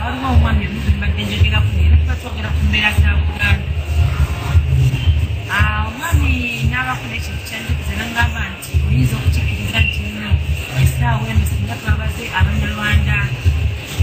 waliwo omwami mbadde njogera ku era tuba twogera ku mbeera za Buganda. Omwami n'abako n'ekintu kyanjikuza n'angamba nti oyinza okukikkiriza nti nno essaawa eno singa twabaze Abanyarwanda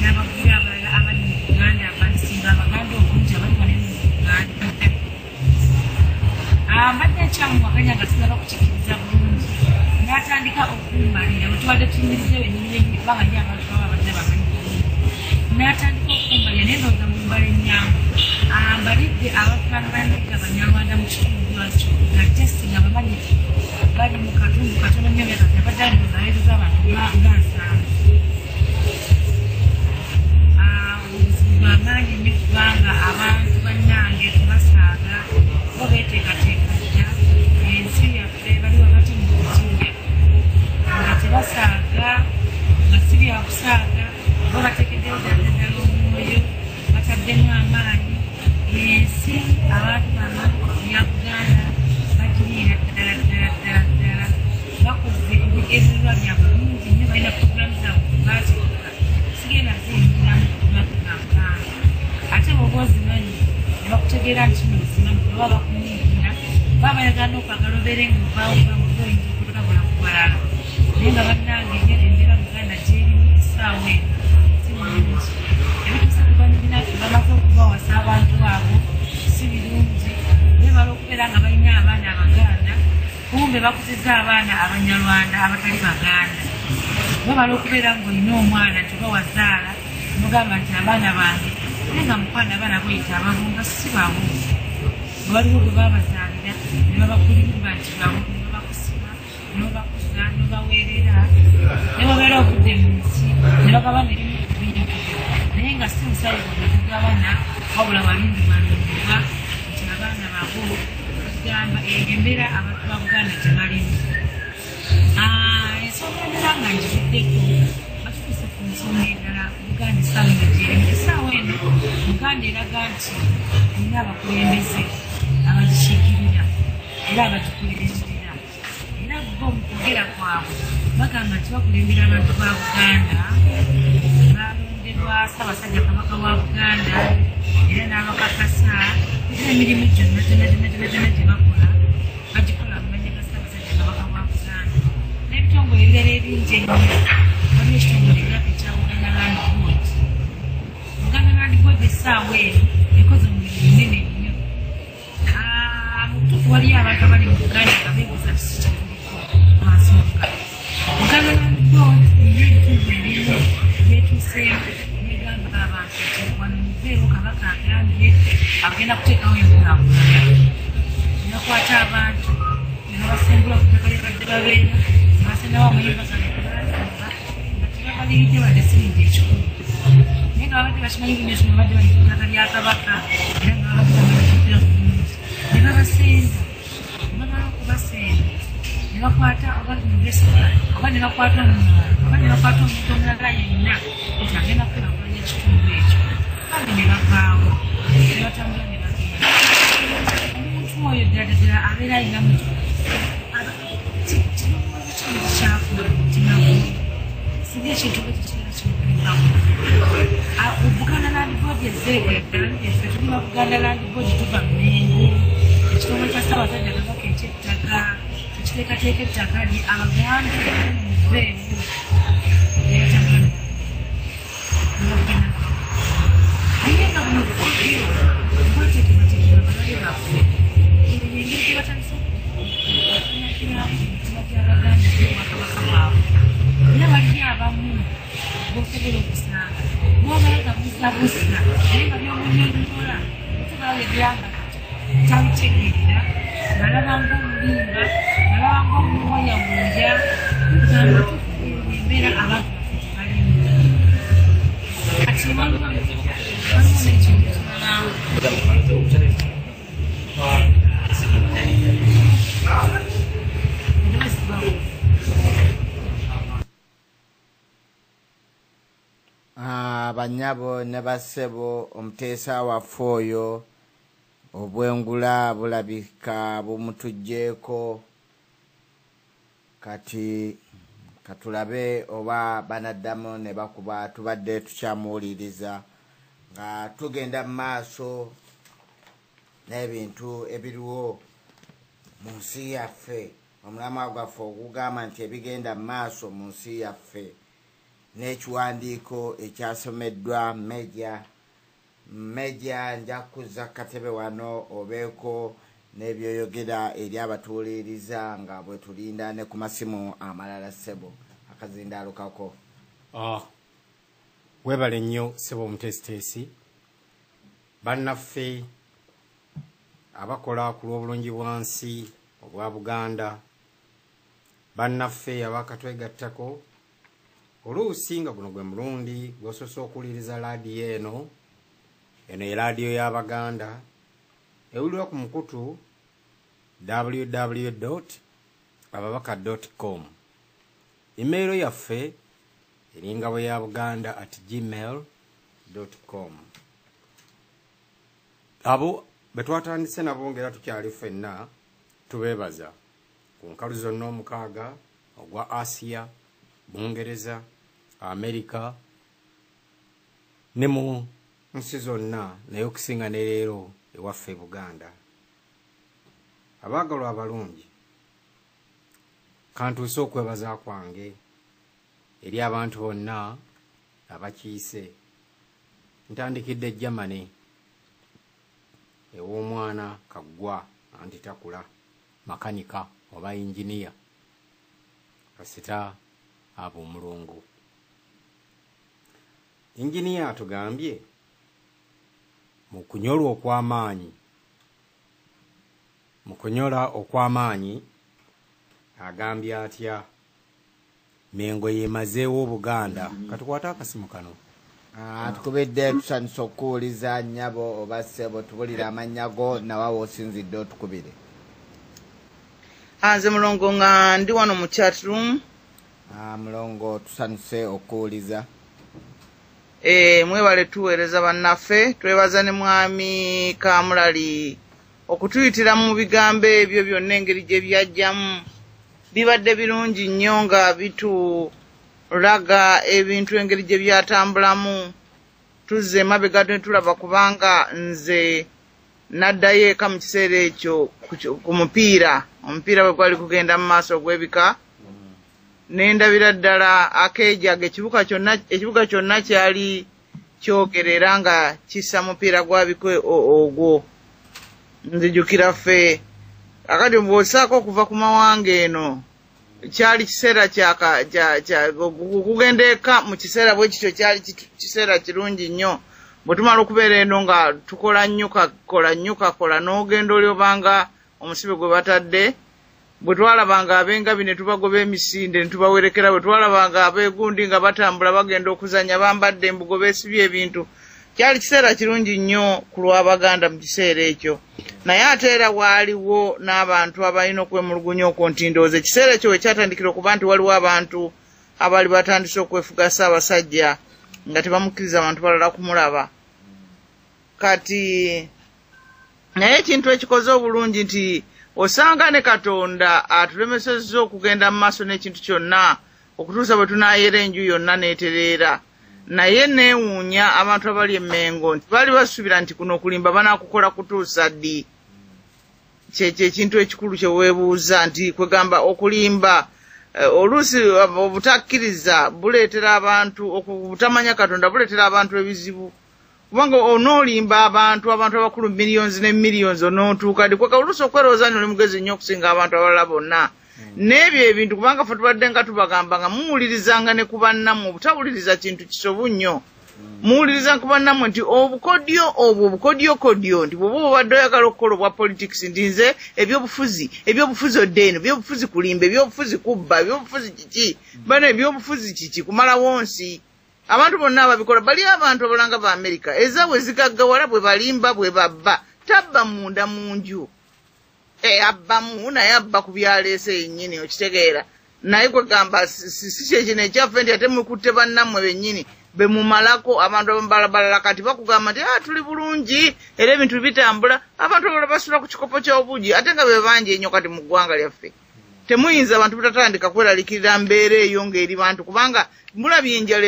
n'abavubi abalala abali mu Uganda bandisinga Abaganda obungi abali wano mu Uganda. Mbadde nkyamuwakanya nga sinaba kukikkiriza bulungi. N'atandika okumbalira bwe tubadde tuyimiriza wennyini kubanga nyo abantu baba badde bamanyi bulungi. N'atandika okumbalira naye ndowooza mu mbala ennyangu ambalidde abantu abanyiga Abanyarwanda mu kitundu lwakyo nga testi nga bamanyi bali mu katundu katono nnyo nga kati abadde alibooza abeetuza abantu nga nsanvu. Obuzibu bw'amaanyi nnyo kubanga abantu bannange tebasaaga bo beeteekateeka dda ensi yaffe bali wakati mu kutinja nga tebasaaga nga si byakusaaga bo bateekeddeyo ddala omwoyo bataddemu amaanyi ensi abantu bano ya Buganda bagiriira ddala bakoze ebigezeerwa byabwe bingi nnyo balina puroguramu zaabwe bateeka sigenda ziyingiramu kubagamba ate bw'oba ozimanyi ne bakutegeera nti kino ozimanyi bwe baba bakunyiigira baba bayagala n'okwagala obeere ng'ovaawo kubanga oba oyinza okutabula ku balala naye nga bannange embeera Buganda gy'erimu essaawa eno si bulungi. Ebituusa ku bannabina bamaze okubawasa abantu abo si birungi. Beebala okubeera nga balina abaana Abaganda kumbe bakuzizza abaana Abanyarwanda abatali Baganda. Beebala okubeera ng'olina omwana nti oba wazaala n'ogamba nti abaana bange naye nga mukwana abaana boyita ababunga si babo. Waliwo gwe babazaalira ne babakulirirwa nti babo ne babakusiba n'obakuza n'obaweerera ne babeera obudde mu nsi ne bagaba mirimu kubiri naye nga si musayi gwe tugabana wabula balindibwa nti abaana babo tugamba embeera abantu ba Buganda gye balimu. Ensonga endala nga njibuddeko batutuuse ku nsonga endala Buganda essaawa eno gyerimu. Essaawa eno Buganda eraga nti erina abakulembeze abagikiikirira era abagikuleeterera era bo mu kwogera kwabwe bagamba nti bakulembera abantu ba Buganda balonderwa Ssaabasajja Kabaka wa Buganda era n'abakakasa era emirimu gyonna gye bakola bagikola mu mannya ga Ssaabasajja Kabaka wa Buganda n'ebitongole ebirala ebingi ennyo. Waliwo ekitongole era ekya Buganda Land Board. Buganda Land Board essaawa eno ekoze omulimu munene nnyo. Mutuufu waliyo abantu abali mu Buganda nga beebuuza kiki kituliko lwansonga Buganda Land Board erina ebitundu ebimu byetuuseemu negamba abantu nti wano muveewo Kabaka agambye agenda kuteekawo enkulaakulana nebakwata abantu nebabasengula ku ttaka lyabadde babeera nebasendawo amayumba galekulazimba nga tebabaliridde badde siringi ekikulu naye nga babadde bakimanyi bulungi ekyo babadde bali ku ttaka lya Kabaka era nga babadde bamanyikiddwa bulungi ne babasenza nebamala okubasenda ne bakwata oba oba ne bakwata omuntu omulala yenna nti agenda kukulaakulanya ekitundu ekyo kandi ne bavaawo ne batambula ne bagenda. Omuntu oyo ddala abeera ayinamu kirowoozo kintu kyafuna mutima gwe singa ekintu bwe kikibeera kimukulimbako. Buganda Land Board ezzeegeddala effe tuli ba Buganda Land Board tuva Mmengo ekitongole kya Ssaabasajja Kabaka eky'ettaka ekiteekateeka ettaka lye Abaganda muveewo nebatambula nebagenda naye nga buno bukodyo bwateekebwateekebwa balabe baffe eyo yengeri gye batandisa okunyakiramu emitima gy'Abaganda n'Obwakabaka bwabwe era waliyo abamu bosobola okusanga bwobalaga busabusa naye nga byomunyonyola tubaweerera nga tabitegeerera nalaba ng'omulimba nalaba ng'omuwoyawoya kugamba embeera abantu baffe tebalimu kati waliwo n'ekintu banyabo ne bassebo omuteesa waffe oyo obwengula bulabika bumutugjeeko kati katulabe oba banaddamu ne bakuba tubadde tukyamuwuliriza nga tugenda mu maaso n'ebintu ebiriwo mu nsi yaffe omulamwa gwaffe ogugamba nti ebigenda mu maaso mu nsi yaffe n'ekiwandiiko ekyasomeddwa Meja nja kuzza katebe wano obeeko n'ebyoyogera eri abatuuliriza nga bwe tulinda ne ku masimu amalala ssebo akazindaalukako. Webale nnyo ssebo omutesitesi bannaffe abakola ku lw'obulungi bwansi obwa Buganda, bannaffe abakatwegattako oluusi nga guno gwe mulundi gwosoose okuwuliriza laadiyo eno ye laadiyo y'Abaganda ewulirwa ku mukutu www.ababaka.com. Emailo yaffe eri ngabo ya buganda@gmail.com. abo betwatandise nabo ngera tukyali ffenna tubeebaza ku nkalu zonna omukaaga ogwa Asia, Bungereza, Amerika ne mu nsi zonna naye okusinga ne leero ewaffe Buganda. Abaagalwa abalungi kantuuse okwebaza kwange eri abantu bonna abakiise. Ntandikidde Germany ew'omwana Kaggwa anti takula makanika oba injiniya kasita ab'omulungu. Injiniya atugambye mu kunyola okw'amaanyi agambye atya Mengo yemazeewo Buganda. Katukwata akasimu kano. Tukubidde tusanyusa okuwuliza nnyabo oba ssebo tubulira amannya go nawawe osinzidde otukubire. Nze mulongo nga ndi wano mu chat room. Mulongo tusanyuse okuwuliza. Mwebale tuweereza bannaffe twebaza ne mwami Kamulali okutuyitira mu bigambo ebyo byonna engeri gye byajjamu bibadde birungi nnyo nga bitulaga ebintu engeri gye byatambulamu. Tuzze emabega ne tulaba kubanga nze naddayo eka mu kiseera ekyo ku omupiira bwe gwali kugenda mu maaso ogw'ebika nendabira ddala akeejaga ekibuga kyonna kyali kyogerera nga kissa mupiira gwabikwe ogwo. Nzijukira ffe akati bw'osaako okuva ku mawanga eno kyali kiseera kugenda eka mu kiseera bwe kityo kyali kiseera kirungi nnyo. Bwe tumala okubeera eno nga tukola nnyuka n'ogenda olyobanga omusibe gwe batadde. Bwe twalabanga ab'engabi ne tubagoba emisinde ne tubawerekera, bwe twalabanga abeegundi nga batambula bagenda okuzanya bambadde embugo beesibye ebintu. Kyali kiseera kirungi nnyo ku lw'Abaganda mu kiseera ekyo. Naye ate era waaliwo n'abantu abalina okwemulugunya okwo nti ndowooza ekiseera ekyo we kyatandikira okuba nti waliwo abantu abaali batandise okwefuga Ssaabasajja nga tebamukkiriza abantu balala kumulaba. Kati naye ekintu ekikoze obulungi nti osanga ne Katonda atulemesezza okugenda mu maaso n'ekintu kyonna okutuusa bwe tunaayera enju yonna n'etereera. Naye neewuunya abantu abali e Mengo nti baali basuubira nti kuno okulimba banaakukola kutuusa ddi. Kyekyo ekintu ekikulu kye weebuuza nti kwegamba okulimba oluusi obutakkiriza buleetera abantu obutamanya Katonda buleetera abantu ebizibu. Kubanga onoolimba abantu abakulu millions ne millions onootuuka ddi kweka oluusi okwerowooza nti oli mugezi nnyo okusinga abantu abalala bonna. N'ebyo ebintu kubanga ffe tubadde nga tubagamba nga muwulirizanga ne ku bannammwe obutawuliriza kintu kisobu nnyo. Muwuliriza ku bannammwe nti obukodyokodyo nti bw'oba obadde oyagala okukola obwa politics nti nze ebyobufuzi oddeeno, ebyobufuzi kulimba, ebyobufuzi kubba, ebyobufuzi kiki, bano ebyobufuzi kiki kumalawo nsi. Abantu bonna ababikola bali abantu abalanga ba Amerika ezaabwe zigaggawala bwe balimba bwe babba tabba munda mu nju. Abbamu naye abba ku byaleese yennyini okitegeera. Naye kwegamba si kyekino ekyaffe nti ate mukutte bannammwe bennyini be mumalako abantu abalala kati bakugamba nti tuli bulungi era ebintu bitambula. Abantu abalala basula ku kikopo ky'obugi ate nga be bangi ennyo kati mu ggwanga lyaffe. temuyinza abantu butatandika kweralikirira mbeera eyo ng'eri bantu kubanga mulabye enjala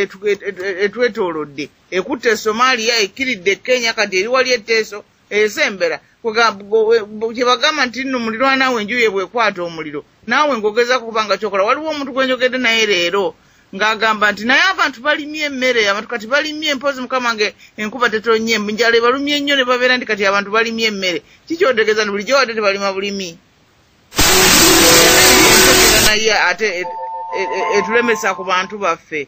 etwetoolodde ekutte Somalia ekiridde Kenya kati eri wali etteeso esembera kyebagamba nti nno mulirwana we enjuye bwekwata omuliro naawe ng'ogeza kubanga kyokola waliwo omuntu gwe njogedde naye leero ng'agamba nti naye abantu balimye emmere abantu kati balimye mpozi mukama nge enkuba tetonye enjala ebalumye ennyo ne babeera nti kati abantu balimye emmere kikyotegeeza nti bulijjo wadde tebalima bulimi naye ate etulemesa ku bantu baffe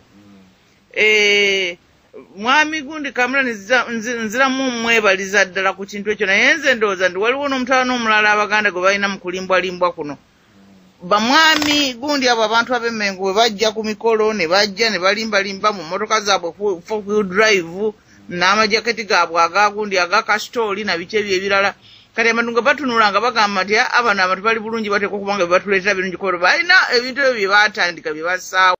mwami Gundi Kamala nziramu mwebaliza ddala ku kintu ekyo naye nze ndowooza nti waliwo n'omutawana omulala Abaganda gwe balina mu kulimbwalimbwa kuno bamwami Gundi abo abantu ab'Emmengo bwe bajja ku mikolo ne bajja ne balimbalimba mu mmotoka zaabwe four-wheel drive n'amajaketi gaabwe aga Gundi aga kasitooli na biki ebyo ebirala kati abantu nga batunula nga bagamba nti abano abantu bali bulungi bateekwa kubanga bye batuleetera birungi kuba balina ebintu ebyo bye baatandika bye bassaawo